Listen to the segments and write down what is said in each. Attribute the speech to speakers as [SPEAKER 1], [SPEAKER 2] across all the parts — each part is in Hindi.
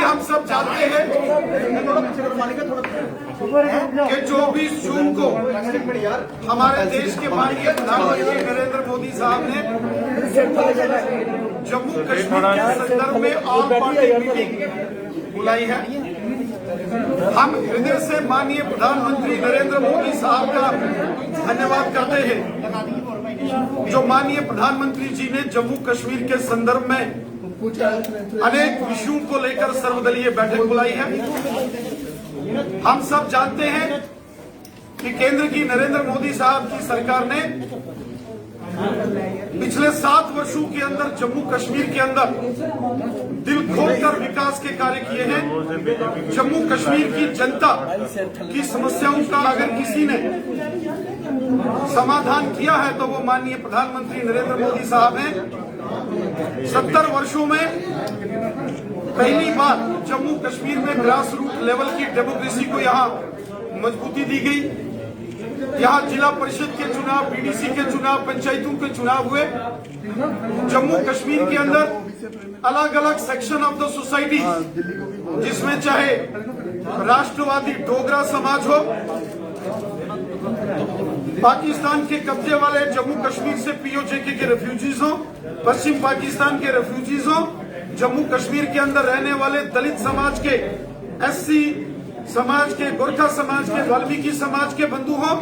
[SPEAKER 1] हम सब जानते हैं कि 24 जून को हमारे देश के माननीय प्रधानमंत्री नरेंद्र मोदी साहब ने जम्मू कश्मीर के संदर्भ में ऑल पार्टी मीटिंग बुलाई है। हम हृदय से माननीय प्रधानमंत्री नरेंद्र मोदी साहब का धन्यवाद करते हैं, जो माननीय प्रधानमंत्री जी ने जम्मू कश्मीर के संदर्भ में अनेक विषयों को लेकर सर्वदलीय बैठक बुलाई है। हम सब जानते हैं कि केंद्र की नरेंद्र मोदी साहब की सरकार ने पिछले 7 वर्षों के अंदर जम्मू कश्मीर के अंदर दिल खोलकर विकास के कार्य किए हैं। जम्मू कश्मीर की जनता की समस्याओं का अगर किसी ने समाधान किया है तो वो माननीय प्रधानमंत्री नरेंद्र मोदी साहब ने 70 वर्षों में पहली बार जम्मू कश्मीर में ग्रास रूट लेवल की डेमोक्रेसी को यहाँ मजबूती दी गई। यहाँ जिला परिषद के चुनाव, बीडीसी के चुनाव, पंचायतों के चुनाव हुए। जम्मू कश्मीर के अंदर अलग अलग सेक्शन ऑफ द सोसाइटी, जिसमें चाहे राष्ट्रवादी डोगरा समाज हो, पाकिस्तान के कब्जे वाले जम्मू कश्मीर से पीओजे के रेफ्यूजीज हो, पश्चिम पाकिस्तान के रेफ्यूजीज हो, जम्मू कश्मीर के अंदर रहने वाले दलित समाज के, एससी समाज के, गोरखा समाज के, वाल्मीकि समाज के बंधु हो,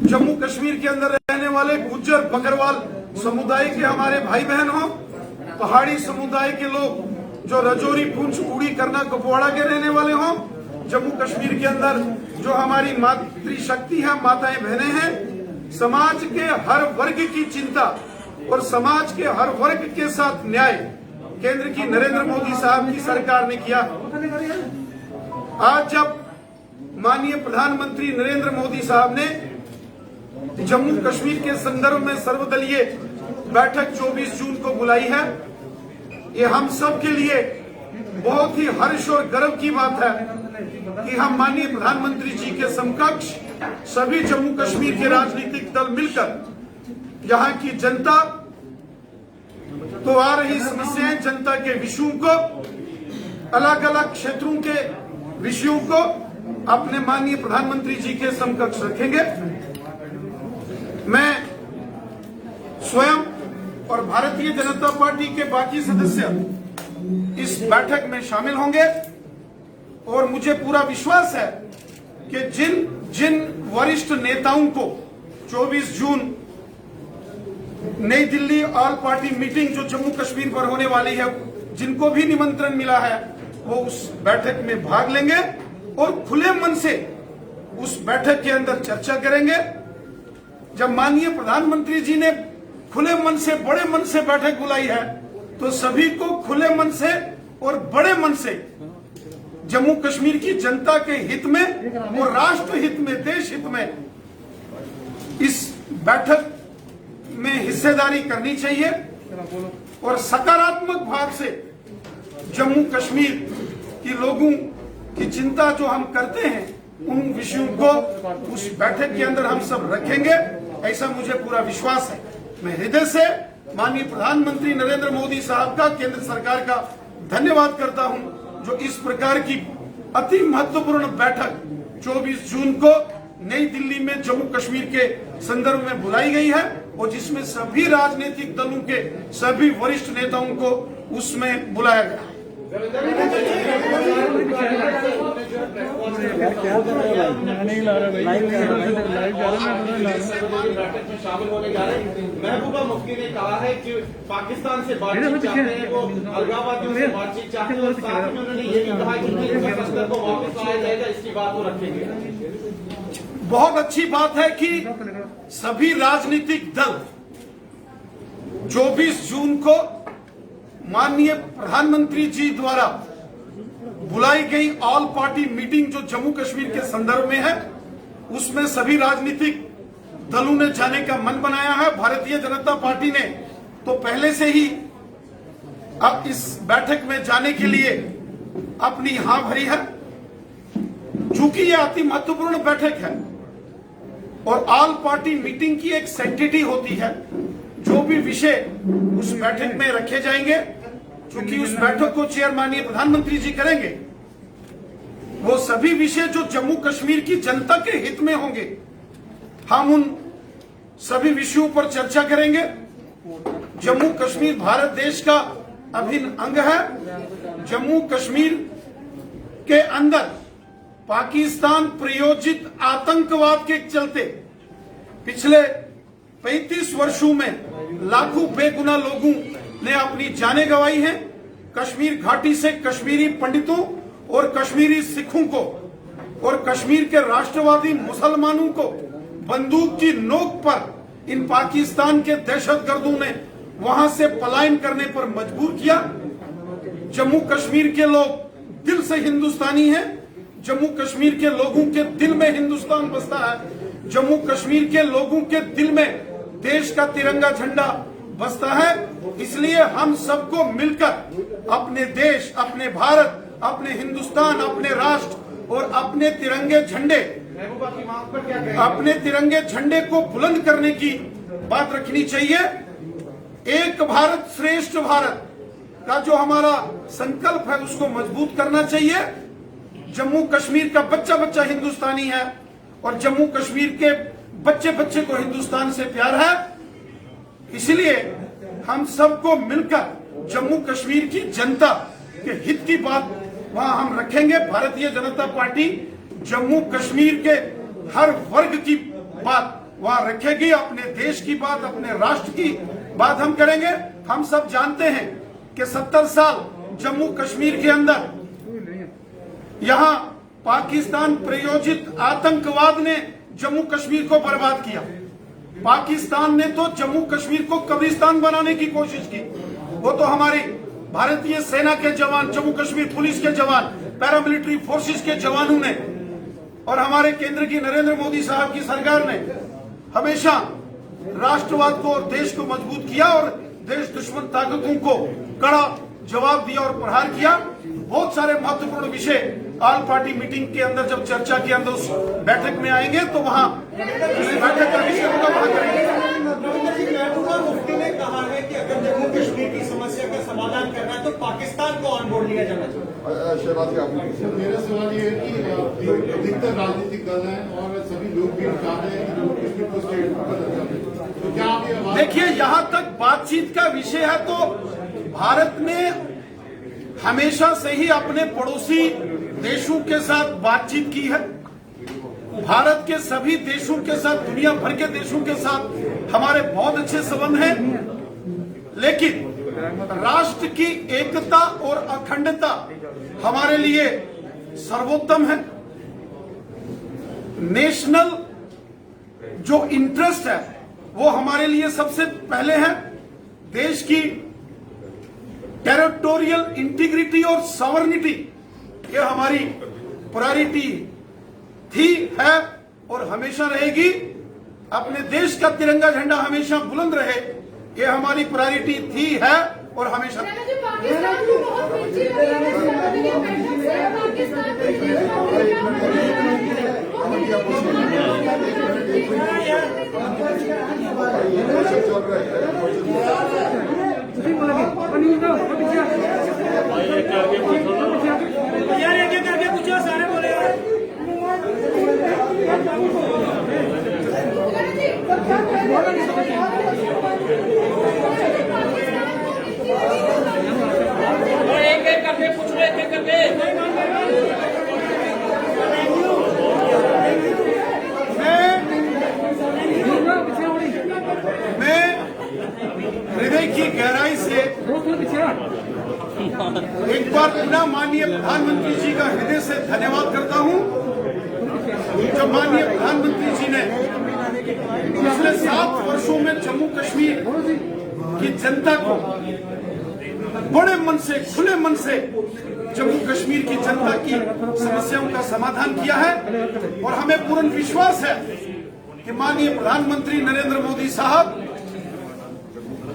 [SPEAKER 1] जम्मू कश्मीर के अंदर रहने वाले गुज्जर बकरवाल समुदाय के हमारे भाई बहन हो, पहाड़ी समुदाय के लोग जो रजौरी, पुंछ, उड़ी, करना, कुपवाड़ा के रहने वाले हो, जम्मू कश्मीर के अंदर जो हमारी मातृशक्ति है, माताएं बहनें हैं, समाज के हर वर्ग की चिंता और समाज के हर वर्ग के साथ न्याय केंद्र की नरेंद्र मोदी साहब की सरकार ने किया। आज जब माननीय प्रधानमंत्री नरेंद्र मोदी साहब ने जम्मू कश्मीर के संदर्भ में सर्वदलीय बैठक 24 जून को बुलाई है, ये हम सब के लिए बहुत ही हर्ष और गर्व की बात है कि हम माननीय प्रधानमंत्री जी के समकक्ष सभी जम्मू कश्मीर के राजनीतिक दल मिलकर यहाँ की जनता तो आ रही समस्याएं, जनता के विषयों को, अलग अलग क्षेत्रों के विषयों को अपने माननीय प्रधानमंत्री जी के समकक्ष रखेंगे। मैं स्वयं और भारतीय जनता पार्टी के बाकी सदस्य इस बैठक में शामिल होंगे और मुझे पूरा विश्वास है कि जिन वरिष्ठ नेताओं को 24 जून नई दिल्ली ऑल पार्टी मीटिंग जो जम्मू कश्मीर पर होने वाली है, जिनको भी निमंत्रण मिला है, वो उस बैठक में भाग लेंगे और खुले मन से उस बैठक के अंदर चर्चा करेंगे। जब माननीय प्रधानमंत्री जी ने खुले मन से, बड़े मन से बैठक बुलाई है, तो सभी को खुले मन से और बड़े मन से जम्मू कश्मीर की जनता के हित में और राष्ट्र हित में, देश हित में इस बैठक में हिस्सेदारी करनी चाहिए और सकारात्मक भाव से जम्मू कश्मीर के लोगों की चिंता जो हम करते हैं, उन विषयों को उस बैठक के अंदर हम सब रखेंगे, ऐसा मुझे पूरा विश्वास है। मैं हृदय से माननीय प्रधानमंत्री नरेंद्र मोदी साहब का, केंद्र सरकार का धन्यवाद करता हूं, जो इस प्रकार की अति महत्वपूर्ण बैठक 24 जून को नई दिल्ली में जम्मू कश्मीर के संदर्भ में बुलाई गई है और जिसमें सभी राजनीतिक दलों के सभी वरिष्ठ नेताओं को उसमें बुलाया गया।
[SPEAKER 2] शामिल होने जा रहे हैं। महबूबा मुफ्ती ने कहा है कि पाकिस्तान से बातचीत चाहते हैं, वो अलगाववादियों से बातचीत चाहते हैं और साथ में उन्होंने ये भी कहा कि को वापस लाया जाएगा, इसकी बात वो रखेंगे।
[SPEAKER 1] बहुत अच्छी बात है कि सभी राजनीतिक दल 24 जून को माननीय प्रधानमंत्री जी द्वारा बुलाई गई ऑल पार्टी मीटिंग जो जम्मू कश्मीर के संदर्भ में है, उसमें सभी राजनीतिक दलों ने जाने का मन बनाया है। भारतीय जनता पार्टी ने तो पहले से ही अब इस बैठक में जाने के लिए अपनी हाँ भरी है। चूंकि यह अति महत्वपूर्ण बैठक है और ऑल पार्टी मीटिंग की एक सैंक्टिटी होती है, जो भी विषय उस बैठक में रखे जाएंगे चूंकि उस बैठक को चेयर माननीय प्रधानमंत्री जी करेंगे, वो सभी विषय जो जम्मू कश्मीर की जनता के हित में होंगे, हम उन सभी विषयों पर चर्चा करेंगे। जम्मू कश्मीर भारत देश का अभिन्न अंग है। जम्मू कश्मीर के अंदर पाकिस्तान प्रायोजित आतंकवाद के चलते पिछले 35 वर्षों में लाखों बेगुनाह लोगों ने अपनी जानें गंवाई हैं। कश्मीर घाटी से कश्मीरी पंडितों और कश्मीरी सिखों को और कश्मीर के राष्ट्रवादी मुसलमानों को बंदूक की नोक पर इन पाकिस्तान के दहशतगर्दों ने वहां से पलायन करने पर मजबूर किया। जम्मू कश्मीर के लोग दिल से हिंदुस्तानी हैं। जम्मू कश्मीर के लोगों के दिल में हिंदुस्तान बसता है। जम्मू कश्मीर के लोगों के दिल में देश का तिरंगा झंडा बसता है। इसलिए हम सबको मिलकर अपने देश, अपने भारत, अपने हिंदुस्तान, अपने राष्ट्र और अपने तिरंगे झंडे, अपने तिरंगे झंडे को बुलंद करने की बात रखनी चाहिए। एक भारत श्रेष्ठ भारत का जो हमारा संकल्प है उसको मजबूत करना चाहिए। जम्मू कश्मीर का बच्चा बच्चा हिंदुस्तानी है और जम्मू कश्मीर के बच्चे बच्चे को हिंदुस्तान से प्यार है। इसलिए हम सबको मिलकर जम्मू कश्मीर की जनता के हित की बात वहां हम रखेंगे। भारतीय जनता पार्टी जम्मू कश्मीर के हर वर्ग की बात वहां रखेगी। अपने देश की बात, अपने राष्ट्र की बात हम करेंगे। हम सब जानते हैं कि 70 साल जम्मू कश्मीर के अंदर यहां पाकिस्तान प्रायोजित आतंकवाद ने जम्मू कश्मीर को बर्बाद किया। पाकिस्तान ने तो जम्मू कश्मीर को कब्रिस्तान बनाने की कोशिश की। वो तो हमारी भारतीय सेना के जवान, जम्मू कश्मीर पुलिस के जवान, पैरामिलिट्री फोर्सेस के जवानों ने और हमारे केंद्र की नरेंद्र मोदी साहब की सरकार ने हमेशा राष्ट्रवाद को और देश को मजबूत किया और देश दुश्मन ताकतों को कड़ा जवाब दिया और प्रहार किया। बहुत सारे महत्वपूर्ण विषय ऑल पार्टी मीटिंग के अंदर जब चर्चा के अंदर उस बैठक में आएंगे तो वहां इस बैठक का विषय होगा, वहां करेंगे।
[SPEAKER 3] महबूबा मुफ्ती ने कहा है कि अगर जम्मू कश्मीर की समस्या का समाधान करना है तो पाकिस्तान को ऑन बोर्ड लिया जाना चाहिए।
[SPEAKER 4] मेरा सवाल ये है कि अधिकतर राजनीतिक दल हैं और सभी लोग भी चाहते हैं कि जम्मू कश्मीर को स्टेट बनाना चाहते हैं, तो क्या आप ये
[SPEAKER 1] देखिए, यहां तक बातचीत का विषय है तो भारत ने हमेशा से ही अपने पड़ोसी देशों के साथ बातचीत की है। भारत के सभी देशों के साथ, दुनिया भर के देशों के साथ हमारे बहुत अच्छे संबंध हैं। लेकिन राष्ट्र की एकता और अखंडता हमारे लिए सर्वोत्तम है। नेशनल जो इंटरेस्ट है वो हमारे लिए सबसे पहले है। देश की टेरिटोरियल इंटीग्रिटी और सॉवरेनिटी ये हमारी प्रायोरिटी थी, है और हमेशा रहेगी। अपने देश का तिरंगा झंडा हमेशा बुलंद रहे, ये हमारी प्रायोरिटी थी, है और हमेशा
[SPEAKER 5] पाकिस्तान को बहुत मिर्ची लगी
[SPEAKER 6] एक करके पूछ लो, एक करके।
[SPEAKER 1] मैं हृदय की गहराई से एक बार पुनः माननीय प्रधानमंत्री जी का हृदय से धन्यवाद करता हूं। जब माननीय प्रधानमंत्री जी ने पिछले 7 वर्षों में जम्मू कश्मीर की जनता को बड़े मन से, खुले मन से जम्मू कश्मीर की जनता की समस्याओं का समाधान किया है और हमें पूर्ण विश्वास है कि माननीय प्रधानमंत्री नरेंद्र मोदी साहब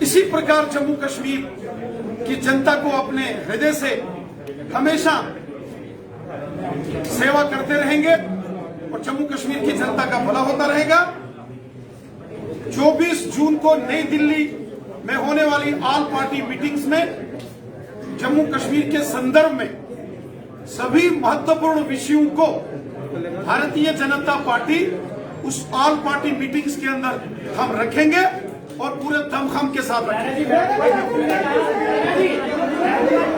[SPEAKER 1] इसी प्रकार जम्मू कश्मीर की जनता को अपने हृदय से हमेशा सेवा करते रहेंगे और जम्मू कश्मीर की जनता का भला होता रहेगा। 24 जून को नई दिल्ली में होने वाली ऑल पार्टी मीटिंग्स में जम्मू कश्मीर के संदर्भ में सभी महत्वपूर्ण विषयों को भारतीय जनता पार्टी उस ऑल पार्टी मीटिंग्स के अंदर हम रखेंगे और पूरे दमखम के साथ रखेंगे।